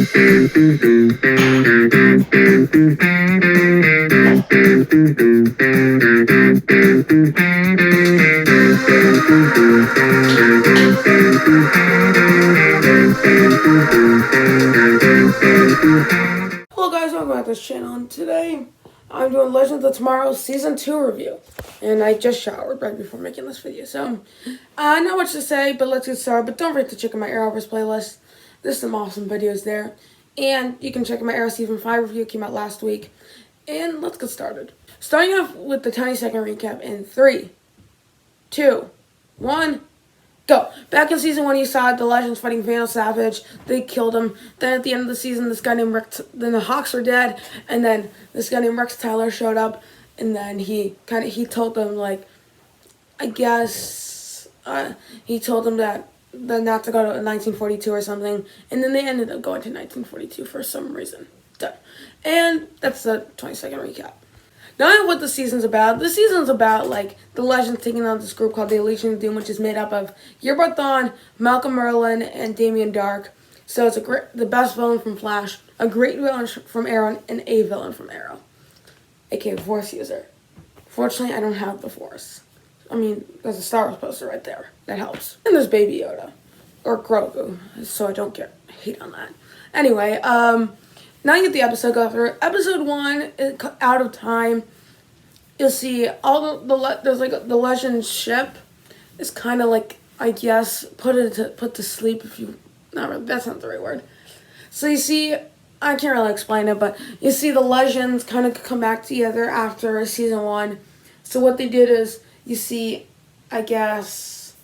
Hello guys, welcome back to this channel, and today I'm doing Legends of Tomorrow Season 2 review. And I just showered right before making this video, so not much to say, but let's get started. But don't forget to check out my Arrowverse playlist. There's some awesome videos there. And you can check out my Arrow Season 5 review, came out last week. And let's get started. Starting off with the 20-second recap in 3, 2, 1... go. Back in Season 1, you saw the Legends fighting Vandal Savage. They killed him. Then at the end of the season, this guy named Rex... then the Hawks were dead. And then this guy named Rex Tyler showed up. And then he told them, like... I guess... he told them that not to go to 1942 or something. And then they ended up going to 1942 for some reason. Done. And that's the 20-second recap. Now what the season's about. The season's about, like, the Legends taking on this group called the Legion of Doom, which is made up of Yearbart Thawne, Malcom Merlyn, and Damien Dark. So it's the best villain from Flash, a great villain from Arrow, and a villain from Arrow, aka Force user. Fortunately, I don't have the Force. I mean, there's a Star Wars poster right there. That helps. And there's Baby Yoda. Or Grogu, so I don't get hate on that. Anyway, now you get the episode go through. Episode 1, Out of Time. You'll see all there's like the Legends ship is kind of like, I guess, put to sleep, if you, not really, that's not the right word. So you see, I can't really explain it, but you see the Legends kind of come back together after Season 1. So what they did is, you see, I guess,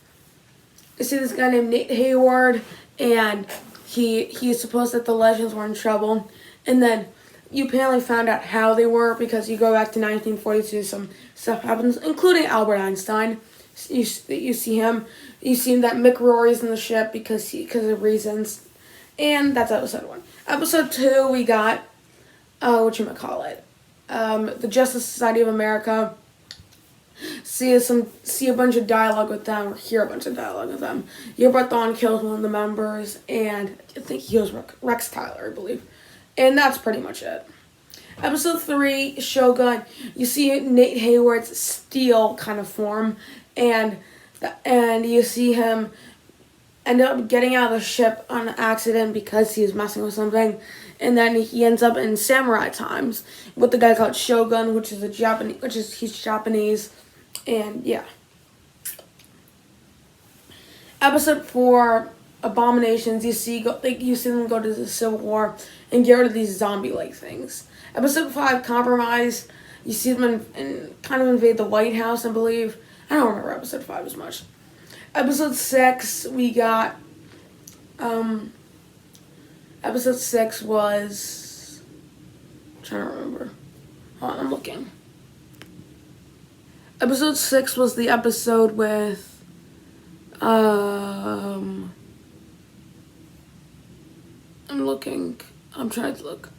you see this guy named Hayward, and he's supposed that the Legends were in trouble. And then you apparently found out how they were, because you go back to 1942, some stuff happens, including Albert Einstein. You see him. You see that Mick Rory's in the ship because of reasons. And that's episode 1. Episode 2, we got, the Justice Society of America. See a bunch of dialogue with them, or hear a bunch of dialogue with them. Yearbart Thawne kills one of the members, and I think he kills Rex Tyler, I believe. And that's pretty much it. Episode 3, Shogun. You see Nate Hayward's steel kind of form, and you see him end up getting out of the ship on accident because he was messing with something, and then he ends up in samurai times with the guy called Shogun, he's Japanese, and yeah. Episode 4, Abominations. You see them go to the Civil War and get rid of these zombie-like things. Episode 5, Compromise. You see them kind of invade the White House, I believe. I don't remember episode 5 as much. Episode 6, we got, episode 6 was, I'm trying to remember. Hold on, I'm looking. Episode 6 was the episode with, I'm looking. I'm trying to look.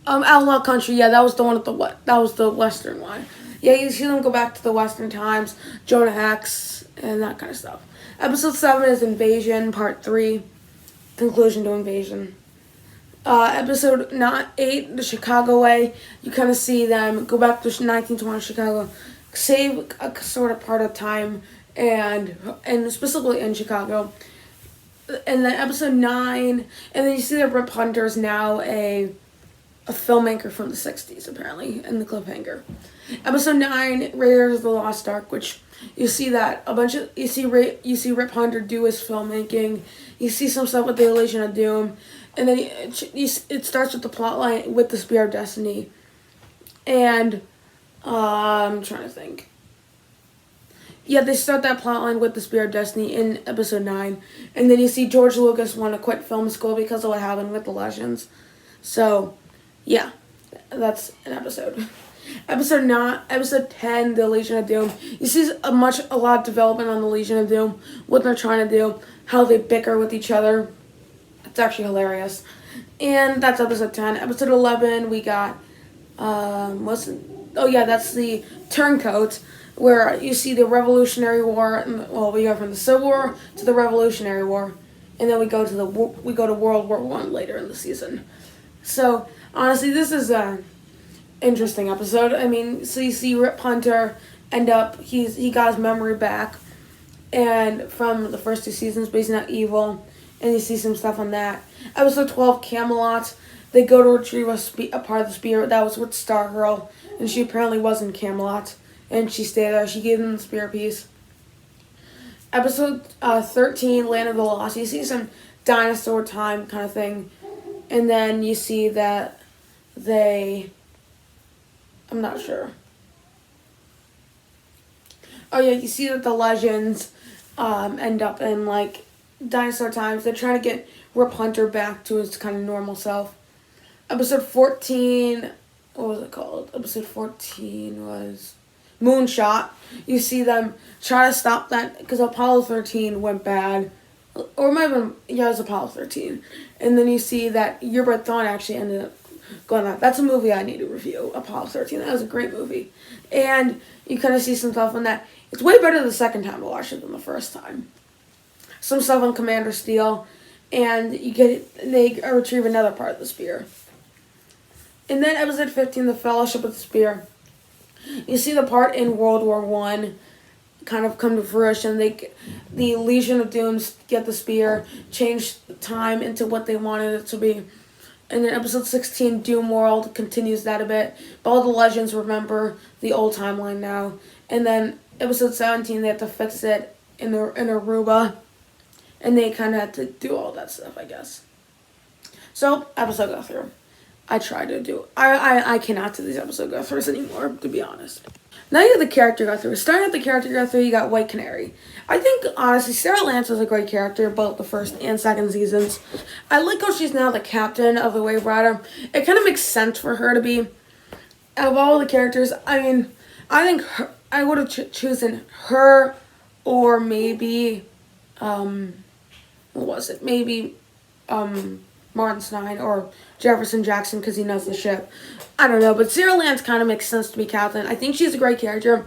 Outlaw Country. Yeah, that was the one that was the Western one. Yeah, you see them go back to the Western times, Jonah Hex, and that kind of stuff. Episode 7 is Invasion, Part 3. Conclusion to Invasion. Episode 8, The Chicago Way. You kind of see them go back to 1920 Chicago, save a sort of part of time, and specifically in Chicago. And then episode 9, and then you see that Rip Hunter is now a filmmaker from the 60s, apparently, in the cliffhanger. Episode 9, Raiders of the Lost Ark, which you see that you see Rip Hunter do his filmmaking. You see some stuff with the Legion of Doom, and then it starts with the plot line with the Spear of Destiny. And I'm trying to think. Yeah, they start that plotline with the Spear of Destiny in episode 9. And then you see George Lucas want to quit film school because of what happened with the Legends. So, yeah, that's an episode. Episode 10, The Legion of Doom. You see a lot of development on the Legion of Doom, what they're trying to do, how they bicker with each other. It's actually hilarious. And that's episode 10. Episode 11, we got, that's the Turncoat, where you see the Revolutionary War, we go from the Civil War to the Revolutionary War. and then we go to World War I later in the season. So honestly, this is a interesting episode. I mean, so you see Rip Hunter end up he got his memory back, and from the first 2 seasons, but he's not evil, and you see some stuff on that. Episode 12, Camelot. They go to retrieve a part of the spear that was with Stargirl, and she apparently was in Camelot, and she stayed there. She gave them the spear piece. Episode 13, Land of the Lost. You see some dinosaur time kind of thing, and then you see that I'm not sure. Oh yeah, you see that the legends end up in like dinosaur times. They're trying to get Rip Hunter back to his kind of normal self. Episode 14, what was it called? Episode 14 was Moonshot. You see them try to stop that because Apollo 13 went bad. Or it might have been, yeah, it was Apollo 13. And then you see that Hubert Thawne actually ended up going on. That's a movie I need to review, Apollo 13. That was a great movie. And you kind of see some stuff on that. It's way better the second time I watched it than the first time. Some stuff on Commander Steel. And they retrieve another part of the spear. And then episode 15, The Fellowship of the Spear. You see the part in World War I kind of come to fruition. The Legion of Dooms get the spear, change time into what they wanted it to be. And then episode 16, Doom World, continues that a bit. But all the legends remember the old timeline now. And then episode 17, they have to fix it in Aruba. And they kind of had to do all that stuff, I guess. So, episode go through. I cannot do these episode go throughs anymore, to be honest. Now you have the character go through. Starting at the character go through, you got White Canary. I think, honestly, Sarah Lance was a great character, both the first and second seasons. I like how she's now the captain of the Wave Rider. It kind of makes sense for her to be. Out of all the characters, I mean, I think I would have chosen her or maybe, what was it? Maybe, Martin Stein or Jefferson Jackson because he knows the ship. I don't know, but Sarah Lance kind of makes sense to be captain. I think she's a great character.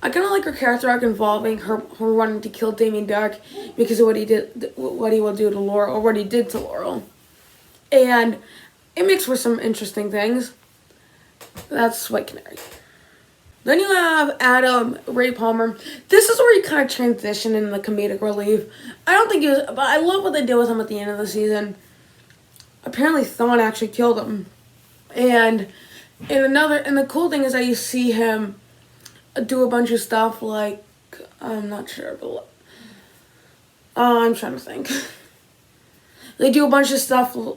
I kind of like her character arc involving her wanting to kill Damien Dark because of what he will do to Laurel, or what he did to Laurel. And it makes for some interesting things. That's White Canary. Then you have Adam Ray Palmer. This is where he kind of transitioned in the comedic relief. I don't think he was, but I love what they did with him at the end of the season. Apparently Thawne actually killed him. And the cool thing is that you see him do a bunch of stuff like, I'm not sure, but I'm trying to think. They do a bunch of stuff they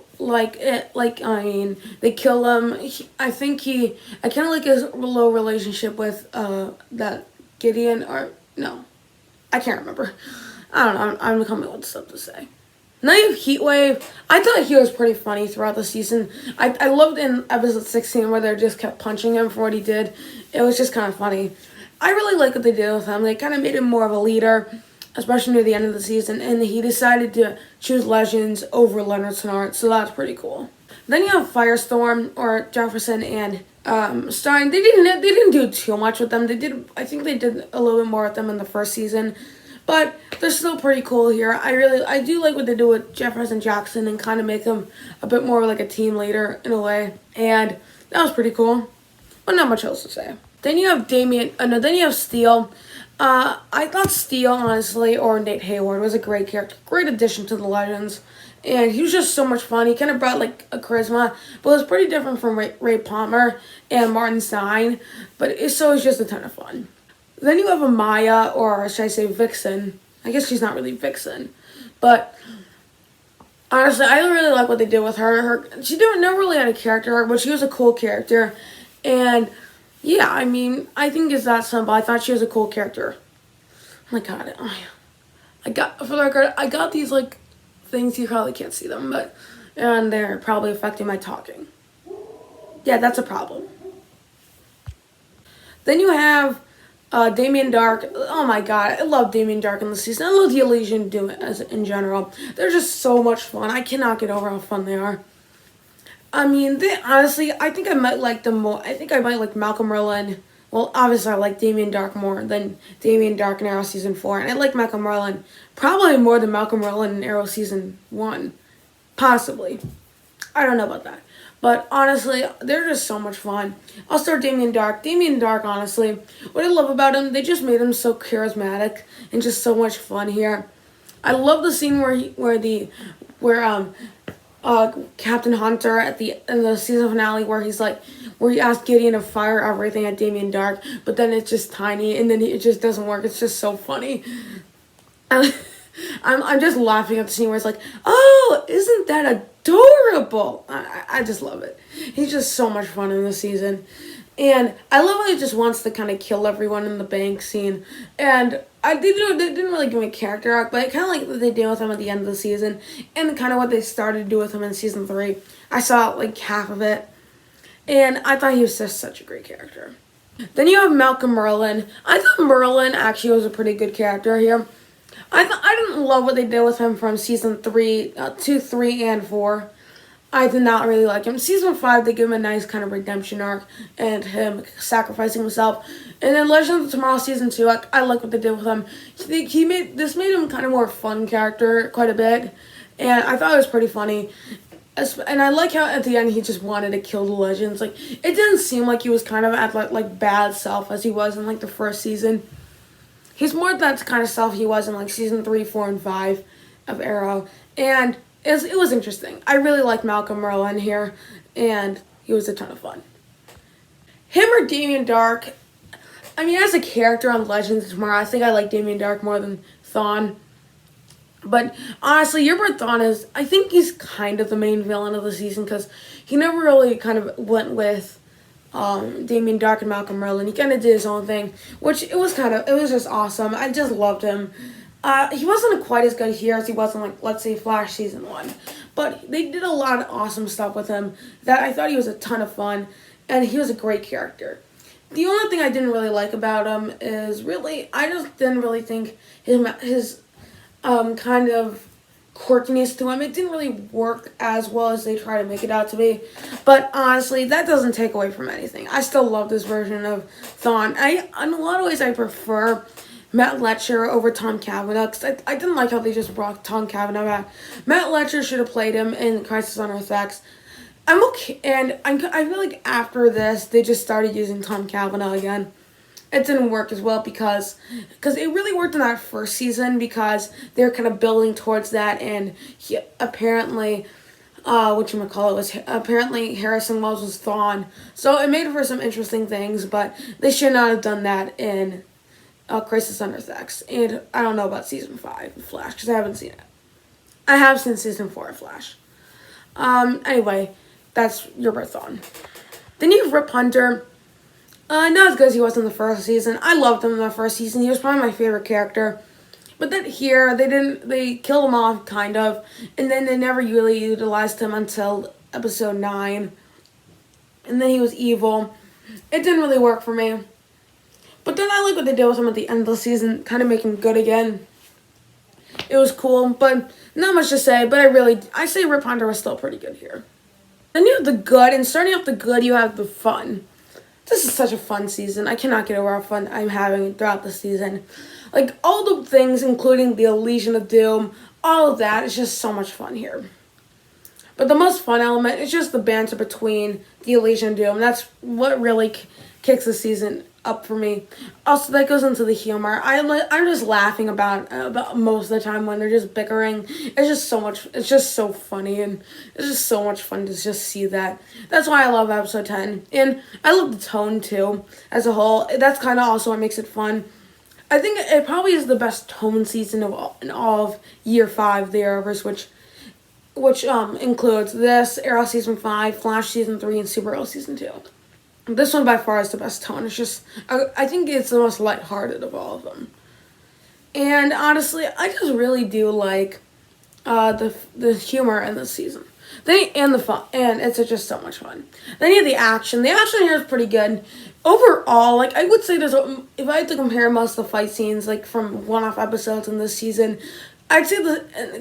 kill him. I kind of like his low relationship with that Gideon, or no, I can't remember. I don't know, I'm coming with stuff to say. Now you have Heatwave. I thought he was pretty funny throughout the season. I loved in episode 16 where they just kept punching him for what he did. It was just kind of funny. I really like what they did with him. They kind of made him more of a leader, especially near the end of the season. And he decided to choose Legends over Leonard Snart, so that's pretty cool. Then you have Firestorm, or Jefferson and Stein. They didn't do too much with them. I think they did a little bit more with them in the first season. But they're still pretty cool here. I do like what they do with Jefferson Jackson and kind of make him a bit more like a team leader in a way. And that was pretty cool. But not much else to say. Then you have then you have Steel. I thought Steel, honestly, or Nate Hayward, was a great character. Great addition to the Legends. And he was just so much fun. He kind of brought like a charisma. But it was pretty different from Ray Palmer and Martin Stein. But it was just a ton of fun. Then you have Amiya, or should I say Vixen. I guess she's not really Vixen. But honestly, I really like what they did with her. She never really had a character arc, but she was a cool character. And yeah, I mean, I think it's that simple. I thought she was a cool character. Oh my god. For the record, I got these like things, you probably can't see them, and they're probably affecting my talking. Yeah, that's a problem. Then you have Damien Dark. Oh my god, I love Damien Dark in the season. I love the Elysian Doom in general. They're just so much fun. I cannot get over how fun they are. I mean, honestly, I think I might like them more. I think I might like Malcom Merlyn well, obviously I like Damien Dark more than Damien Dark in Arrow Season 4. And I like Malcom Merlyn probably more than Malcom Merlyn in Arrow Season 1. Possibly. I don't know about that. But honestly, they're just so much fun. I'll start Damien Dark. Damien Dark, honestly, what I love about him, they just made him so charismatic and just so much fun here. I love the scene where Captain Hunter in the season finale where he asked Gideon to fire everything at Damien Dark, but then it's just tiny and then it just doesn't work. It's just so funny. I'm just laughing at the scene where it's like, oh, isn't that adorable? I just love it. He's just so much fun in this season. And I love how he just wants to kind of kill everyone in the bank scene. And they didn't really give me a character arc, but I kind of like what they did with him at the end of the season. And kind of what they started to do with him in season 3. I saw like half of it. And I thought he was just such a great character. Then you have Malcom Merlyn. I thought Merlyn actually was a pretty good character here. I didn't love what they did with him from season 2, 3, and 4. I did not really like him. Season 5, they give him a nice kind of redemption arc and him sacrificing himself. And then Legends of Tomorrow Season 2, I like what they did with him. This made him kind of more fun character quite a bit. And I thought it was pretty funny. And I like how at the end he just wanted to kill the Legends. Like, it didn't seem like he was kind of at like bad self as he was in like the first season. He's more that kind of self he was in like season 3, 4, and 5 of Arrow. And it was interesting. I really liked Malcom Merlyn here, and he was a ton of fun. Him or Damien Dark, I mean, as a character on Legends of Tomorrow, I think I like Damien Dark more than Thawne. But honestly, Eobard Thawne I think he's kind of the main villain of the season because he never really kind of went with Damien Dark and Malcom Merlyn. He kind of did his own thing, which it was just awesome. I just loved him. He wasn't quite as good here as he was in, like, let's say, Flash Season 1. But they did a lot of awesome stuff with him that I thought he was a ton of fun, and he was a great character. The only thing I didn't really like about him is I just didn't really think his kind of quirkiness to him, it didn't really work as well as they try to make it out to be. But honestly, that doesn't take away from anything. I still love this version of Thawne. In a lot of ways, I prefer Matt Letcher over Tom Cavanaugh, because I didn't like how they just brought Tom Cavanaugh back. Matt Letcher should have played him in Crisis on Earth X. I'm okay, and I feel like after this, they just started using Tom Cavanaugh again. It didn't work as well because it really worked in that first season because they were kind of building towards that, and he apparently, apparently Harrison Wells was Thawne. So it made for some interesting things, but they should not have done that in Crisis on Earth X. And I don't know about Season 5 of Flash because I haven't seen it. I have seen Season 4 of Flash. Anyway, that's Eobard Thawne. Then you have Rip Hunter. Not as good as he was in the first season. I loved him in the first season. He was probably my favorite character. But then here, they killed him off, kind of. And then they never really utilized him until episode 9. And then he was evil. It didn't really work for me. But then I like what they did with him at the end of the season, kind of make him good again. It was cool, but not much to say. But I say Rip Hunter was still pretty good here. Then you have the good, and starting off the good, you have the fun. This is such a fun season. I cannot get over how fun I'm having throughout the season. Like, all the things, including the Legion of Doom, all of that is just so much fun here. But the most fun element is just the banter between the Legion of Doom. That's what really kicks the season up for me. Also, that goes into the humor. I'm just laughing about most of the time when they're just bickering. It's just so much. It's just so funny, and it's just so much fun to just see that. That's why I love episode 10, and I love the tone too as a whole. That's kind of also what makes it fun. I think it probably is the best tone season in all of year 5 of the Arrowverse, which includes this Arrow season 5, Flash season 3, and Supergirl season 2. This one by far is the best tone. It's just, I think it's the most lighthearted of all of them. And honestly, I just really do like the humor in this season. And the fun, and it's just so much fun. Then you have the action. The action here is pretty good. Overall, like, I would say if I had to compare most of the fight scenes, like, from one-off episodes in this season, I'd say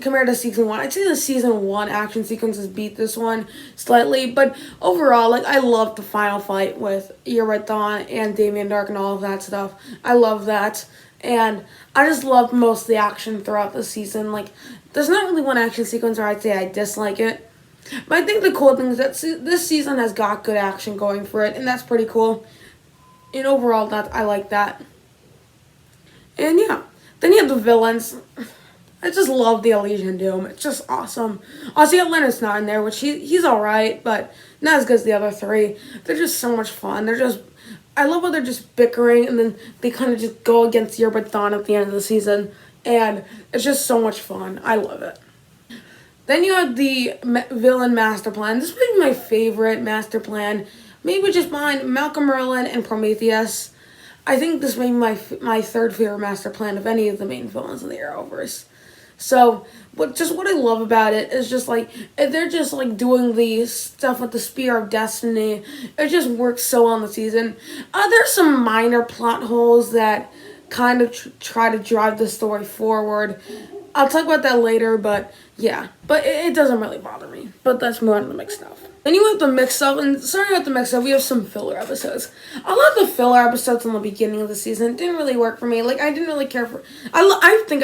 compared to season 1, I'd say the season 1 action sequences beat this one slightly, but overall, like, I loved the final fight with Earbud Dawn and Damien Dark and all of that stuff. I love that, and I just loved most of the action throughout the season. Like, there's not really one action sequence where I'd say I dislike it, but I think the cool thing is that this season has got good action going for it, and that's pretty cool. And overall, I like that. And yeah, then you have the villains. I just love the Elysian Doom. It's just awesome. Also, yeah, Leonard's not in there, which he's alright, but not as good as the other three. They're just so much fun. I love how they're just bickering, and then they kind of just go against Earbud Dawn at the end of the season, and it's just so much fun. I love it. Then you have the villain master plan. This may be my favorite master plan, maybe just behind Malcom Merlyn and Prometheus. I think this may be my third favorite master plan of any of the main villains in the Arrowverse. So, what I love about it is just, like, they're just, like, doing the stuff with the Spear of Destiny. It just works so well in the season. There's some minor plot holes that kind of try to drive the story forward. I'll talk about that later, but, yeah. But it doesn't really bother me. But let's move on to the mixed stuff. Then you have the mix up, and starting with the mix up, we have some filler episodes. A lot of the filler episodes in the beginning of the season didn't really work for me. Like, I didn't really care for. I think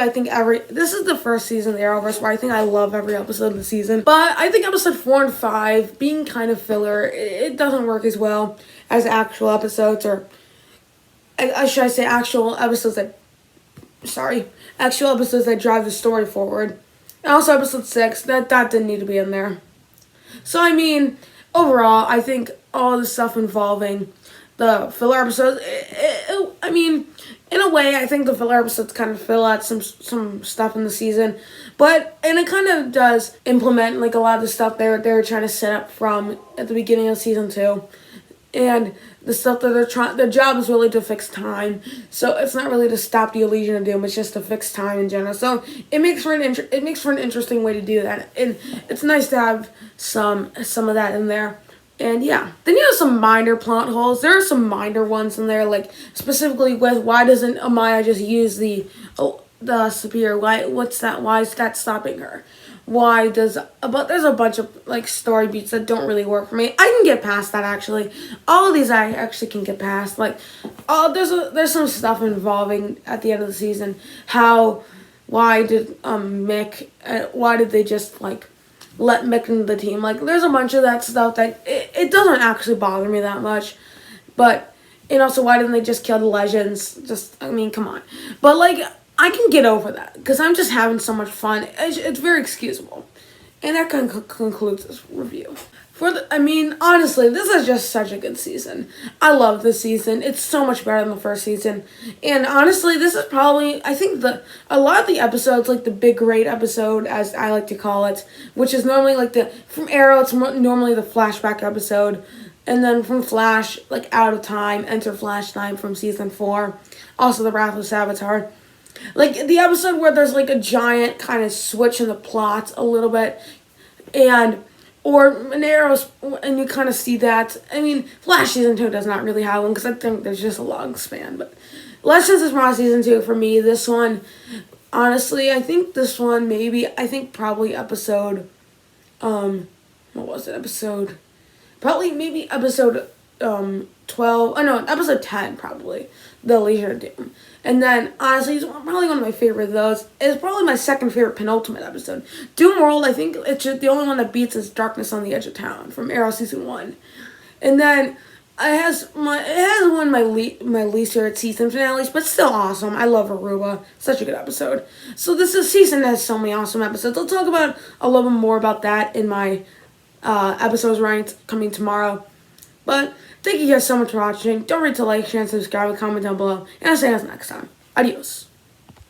this is the first season of the Arrowverse where I think I love every episode of the season. But I think episode 4 and 5 being kind of filler, it doesn't work as well as actual episodes, or should I say actual episodes that drive the story forward. And also episode 6, that didn't need to be in there. So, I mean, overall, I think all the stuff involving the filler episodes, I mean, in a way, I think the filler episodes kind of fill out some stuff in the season. And it kind of does implement, like, a lot of the stuff they were trying to set up from at the beginning of season 2. And the stuff that their job is really to fix time. So it's not really to stop the Elysian of Doom, it's just to fix time in general. So it makes for an interesting way to do that. And it's nice to have some of that in there. And yeah. Then you have some minor plot holes. There are some minor ones in there, like specifically with why doesn't Amiya just use the spear? Why is that stopping her? There's a bunch of, like, story beats that don't really work for me. I can get past that, actually. All of these I actually can get past. Like, there's some stuff involving at the end of the season. Why did Mick, why did they just, like, let Mick into the team? Like, there's a bunch of that stuff that it doesn't actually bother me that much. And also, why didn't they just kill the Legends? I mean, come on. But, like, I can get over that because I'm just having so much fun. It's very excusable. And that concludes this review. Honestly, this is just such a good season. I love this season. It's so much better than the first season. And honestly, this is probably, I think a lot of the episodes, like the Big Great episode, as I like to call it, which is normally like from Arrow, it's normally the flashback episode. And then from Flash, like Out of Time, Enter Flash Time from season 4. Also the Wrath of Savitar. Like, the episode where there's, like, a giant kind of switch in the plot a little bit, or in Arrows, and you kind of see that. I mean, Flash Season 2 does not really have one, because I think there's just a long span, but Legends of Tomorrow Season 2, for me, this one, honestly, I think this one, probably episode, episode 12, episode 10, probably, The Elysian of Doom. And then, honestly, it's probably one of my favorite of those. It's probably my second favorite penultimate episode. Doom World, I think it's just the only one that beats is Darkness on the Edge of Town from Arrow Season 1. And then, it has one of my least favorite season finales, but still awesome. I love Aruba. Such a good episode. So this season has so many awesome episodes. I'll talk about a little bit more about that in my episodes ranked coming tomorrow. But thank you guys so much for watching. Don't forget to like, share, and subscribe, and comment down below. And I'll see you guys next time. Adios.